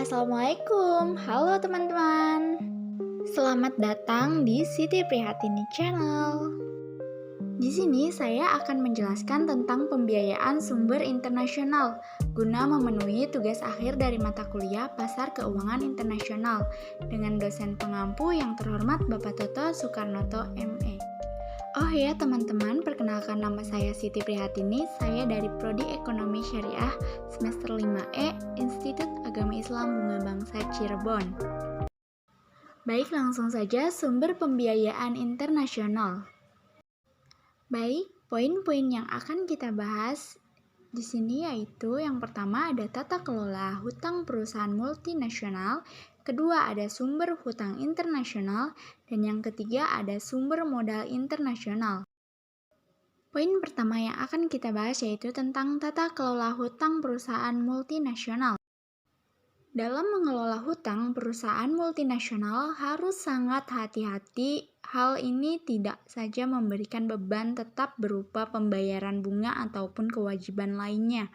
Assalamualaikum, halo teman-teman. Selamat datang di Siti Prihatini Channel. Di sini saya akan menjelaskan tentang pembiayaan sumber internasional guna memenuhi tugas akhir dari mata kuliah Pasar Keuangan Internasional dengan dosen pengampu yang terhormat Bapak Toto Soekarnoto ME. Oh ya teman-teman, perkenalkan nama saya Siti Prihatini, saya dari Prodi Ekonomi Syariah semester 5E, Institut Agama Islam Bunga Bangsa Cirebon. Baik, langsung saja sumber pembiayaan internasional. Baik, poin-poin yang akan kita bahas di sini yaitu yang pertama ada tata kelola hutang perusahaan multinasional, kedua ada sumber hutang internasional, dan yang ketiga ada sumber modal internasional. Poin pertama yang akan kita bahas yaitu tentang tata kelola hutang perusahaan multinasional. Dalam mengelola hutang, perusahaan multinasional harus sangat hati-hati. Hal ini tidak saja memberikan beban tetap berupa pembayaran bunga ataupun kewajiban lainnya.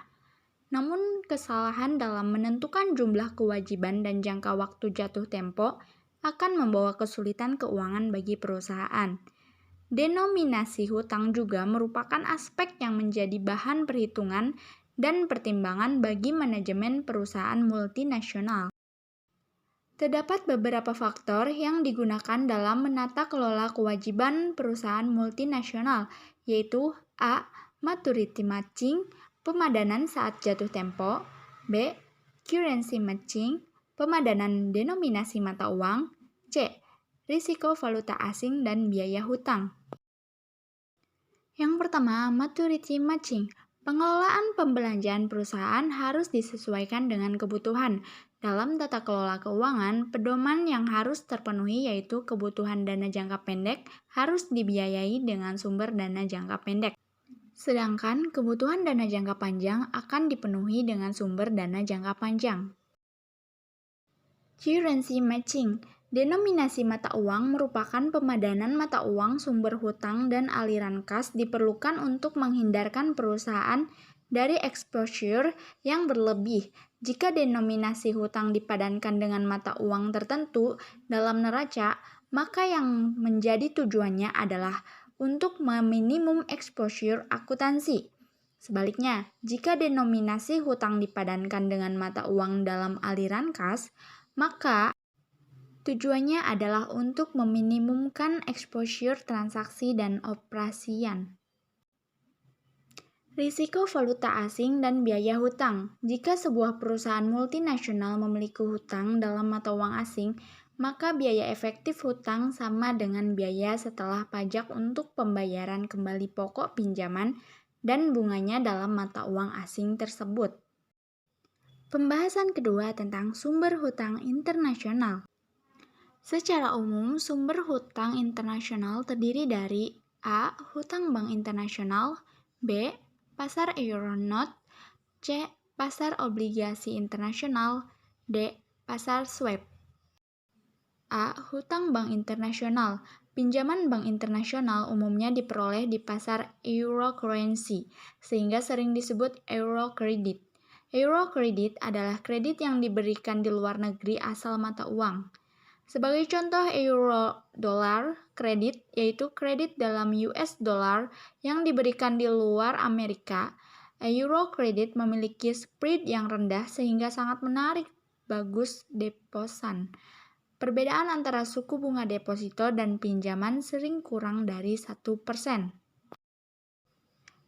Namun, kesalahan dalam menentukan jumlah kewajiban dan jangka waktu jatuh tempo akan membawa kesulitan keuangan bagi perusahaan. Denominasi hutang juga merupakan aspek yang menjadi bahan perhitungan dan pertimbangan bagi manajemen perusahaan multinasional. Terdapat beberapa faktor yang digunakan dalam menata kelola kewajiban perusahaan multinasional, yaitu A. Maturity matching, pemadanan saat jatuh tempo. B. Currency matching, pemadanan denominasi mata uang. C. Risiko valuta asing dan biaya hutang. Yang pertama, maturity matching. Pengelolaan pembelanjaan perusahaan harus disesuaikan dengan kebutuhan. Dalam tata kelola keuangan, pedoman yang harus terpenuhi yaitu kebutuhan dana jangka pendek harus dibiayai dengan sumber dana jangka pendek. Sedangkan kebutuhan dana jangka panjang akan dipenuhi dengan sumber dana jangka panjang. Currency matching. Denominasi mata uang merupakan pemadanan mata uang sumber hutang dan aliran kas diperlukan untuk menghindarkan perusahaan dari exposure yang berlebih. Jika denominasi hutang dipadankan dengan mata uang tertentu dalam neraca, maka yang menjadi tujuannya adalah untuk meminimum exposure akuntansi. Sebaliknya, jika denominasi hutang dipadankan dengan mata uang dalam aliran kas, maka tujuannya adalah untuk meminimumkan exposure transaksi dan operasian. Risiko valuta asing dan biaya hutang. Jika sebuah perusahaan multinasional memiliki hutang dalam mata uang asing, maka biaya efektif hutang sama dengan biaya setelah pajak untuk pembayaran kembali pokok pinjaman dan bunganya dalam mata uang asing tersebut. Pembahasan kedua tentang sumber hutang internasional. Secara umum, sumber hutang internasional terdiri dari A. Hutang bank internasional, B. Pasar Euronote, C. Pasar obligasi internasional, D. Pasar swap. A. Hutang bank internasional. Pinjaman bank internasional umumnya diperoleh di pasar euro currency, sehingga sering disebut euro credit. Euro credit adalah kredit yang diberikan di luar negeri asal mata uang. Sebagai contoh euro dollar kredit, yaitu kredit dalam US dollar yang diberikan di luar Amerika. Euro credit memiliki spread yang rendah sehingga sangat menarik bagus deposan. Perbedaan antara suku bunga deposito dan pinjaman sering kurang dari 1%.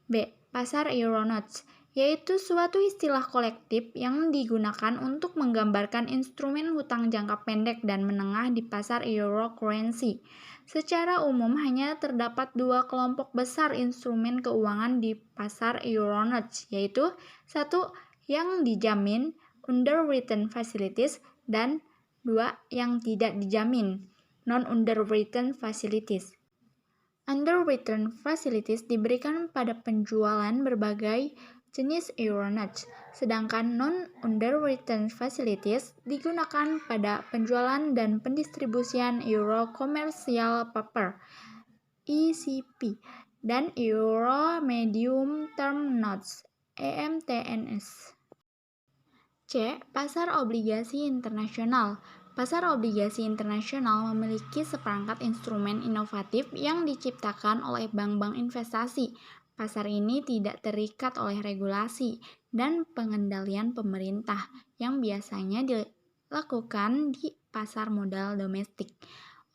B. Pasar Euronotes, yaitu suatu istilah kolektif yang digunakan untuk menggambarkan instrumen hutang jangka pendek dan menengah di pasar euro currency. Secara umum hanya terdapat dua kelompok besar instrumen keuangan di pasar Euronotes, yaitu satu yang dijamin underwritten facilities dan dua yang tidak dijamin non-underwritten facilities. Underwritten facilities diberikan pada penjualan berbagai jenis Euronotes, sedangkan non-underwritten facilities digunakan pada penjualan dan pendistribusian Euro Commercial Paper (ECP) dan Euro Medium Term Notes (EMTNS). C. Pasar obligasi internasional. Pasar obligasi internasional memiliki seperangkat instrumen inovatif yang diciptakan oleh bank-bank investasi. Pasar ini tidak terikat oleh regulasi dan pengendalian pemerintah yang biasanya dilakukan di pasar modal domestik.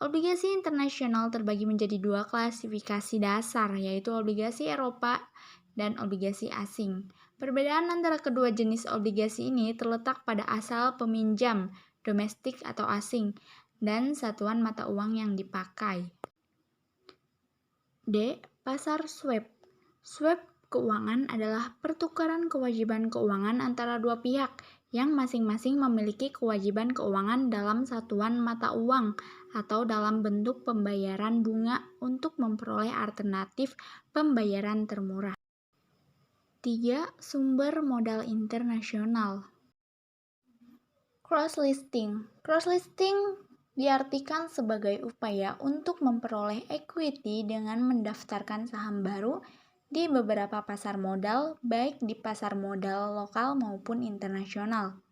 Obligasi internasional terbagi menjadi dua klasifikasi dasar, yaitu obligasi Eropa dan obligasi asing. Perbedaan antara kedua jenis obligasi ini terletak pada asal peminjam, domestik atau asing, dan satuan mata uang yang dipakai. D. Pasar swap. Swap keuangan adalah pertukaran kewajiban keuangan antara dua pihak yang masing-masing memiliki kewajiban keuangan dalam satuan mata uang atau dalam bentuk pembayaran bunga untuk memperoleh alternatif pembayaran termurah. 3. Sumber modal internasional. Cross-listing. Cross-listing diartikan sebagai upaya untuk memperoleh equity dengan mendaftarkan saham baru di beberapa pasar modal, baik di pasar modal lokal maupun internasional.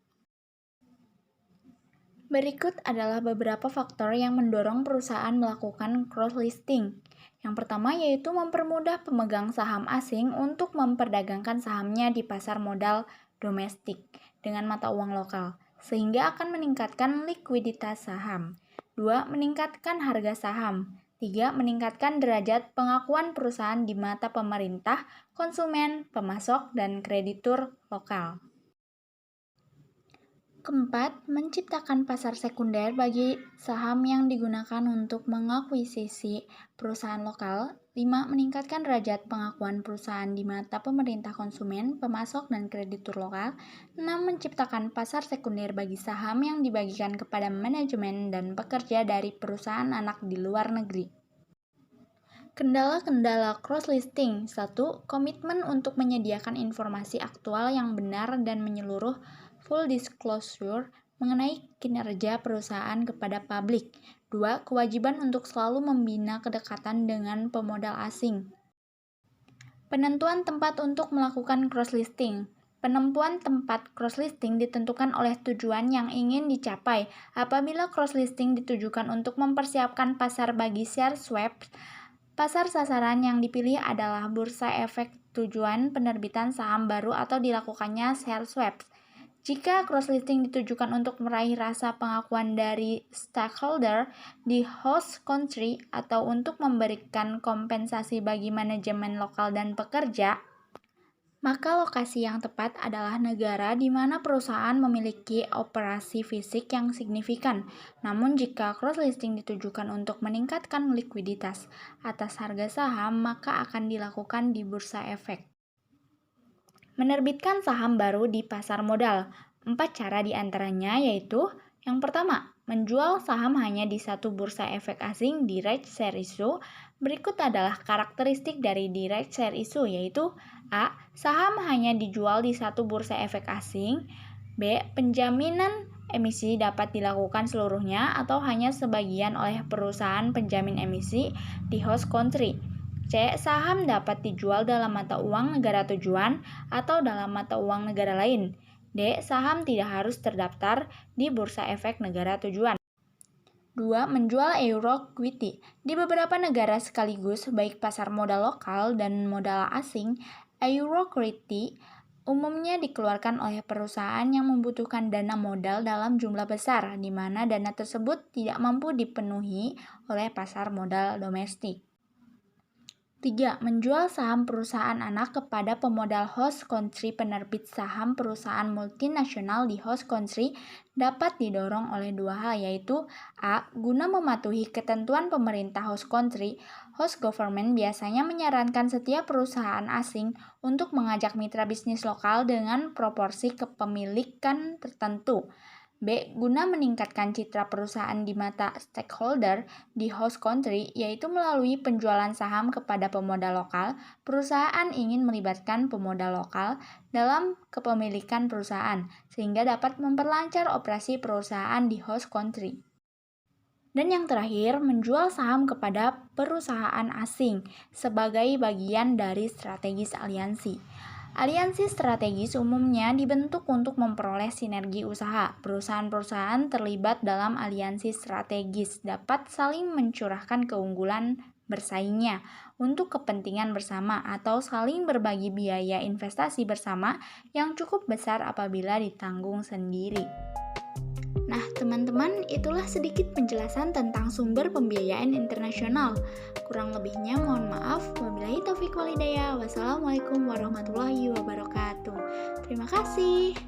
Berikut adalah beberapa faktor yang mendorong perusahaan melakukan cross-listing. Yang pertama yaitu mempermudah pemegang saham asing untuk memperdagangkan sahamnya di pasar modal domestik dengan mata uang lokal, sehingga akan meningkatkan likuiditas saham. 2. Meningkatkan harga saham. 3. Meningkatkan derajat pengakuan perusahaan di mata pemerintah, konsumen, pemasok, dan kreditur lokal. Keempat, menciptakan pasar sekunder bagi saham yang digunakan untuk mengakuisisi perusahaan lokal. 5. Meningkatkan derajat pengakuan perusahaan di mata pemerintah, konsumen, pemasok, dan kreditur lokal. 6. Menciptakan pasar sekunder bagi saham yang dibagikan kepada manajemen dan pekerja dari perusahaan anak di luar negeri. Kendala-kendala cross-listing. 1. Komitmen untuk menyediakan informasi aktual yang benar dan menyeluruh full disclosure mengenai kinerja perusahaan kepada publik. 2. Kewajiban untuk selalu membina kedekatan dengan pemodal asing. Penentuan tempat untuk melakukan cross-listing. Penentuan tempat cross-listing ditentukan oleh tujuan yang ingin dicapai. Apabila cross-listing ditujukan untuk mempersiapkan pasar bagi share swap, pasar sasaran yang dipilih adalah bursa efek tujuan penerbitan saham baru atau dilakukannya share swap. Jika cross-listing ditujukan untuk meraih rasa pengakuan dari stakeholder di host country atau untuk memberikan kompensasi bagi manajemen lokal dan pekerja, maka lokasi yang tepat adalah negara di mana perusahaan memiliki operasi fisik yang signifikan. Namun jika cross-listing ditujukan untuk meningkatkan likuiditas atas harga saham, maka akan dilakukan di bursa efek. Menerbitkan saham baru di pasar modal. 4 cara diantaranya yaitu: yang pertama, menjual saham hanya di satu bursa efek asing, direct share issue. Berikut adalah karakteristik dari direct share issue, yaitu: A. Saham hanya dijual di satu bursa efek asing. B. Penjaminan emisi dapat dilakukan seluruhnya atau hanya sebagian oleh perusahaan penjamin emisi di host country. C. Saham dapat dijual dalam mata uang negara tujuan atau dalam mata uang negara lain. D. Saham tidak harus terdaftar di bursa efek negara tujuan. 2. Menjual euro equity. Di beberapa negara sekaligus, baik pasar modal lokal dan modal asing, euro equity umumnya dikeluarkan oleh perusahaan yang membutuhkan dana modal dalam jumlah besar, di mana dana tersebut tidak mampu dipenuhi oleh pasar modal domestik. 3. Menjual saham perusahaan anak kepada pemodal host country. Penerbit saham perusahaan multinasional di host country dapat didorong oleh dua hal, yaitu: A. Guna mematuhi ketentuan pemerintah host country. Host government biasanya menyarankan setiap perusahaan asing untuk mengajak mitra bisnis lokal dengan proporsi kepemilikan tertentu. B. Guna meningkatkan citra perusahaan di mata stakeholder di host country, yaitu melalui penjualan saham kepada pemodal lokal. Perusahaan ingin melibatkan pemodal lokal dalam kepemilikan perusahaan, sehingga dapat memperlancar operasi perusahaan di host country. Dan yang terakhir, menjual saham kepada perusahaan asing sebagai bagian dari strategis aliansi. Aliansi strategis umumnya dibentuk untuk memperoleh sinergi usaha. Perusahaan-perusahaan terlibat dalam aliansi strategis dapat saling mencurahkan keunggulan bersaingnya untuk kepentingan bersama atau saling berbagi biaya investasi bersama yang cukup besar apabila ditanggung sendiri. Nah, teman-teman, itulah sedikit penjelasan tentang sumber pembiayaan internasional. Kurang lebihnya mohon maaf. Wabillahi taufiq walhidayah. Wassalamualaikum warahmatullahi wabarakatuh. Terima kasih.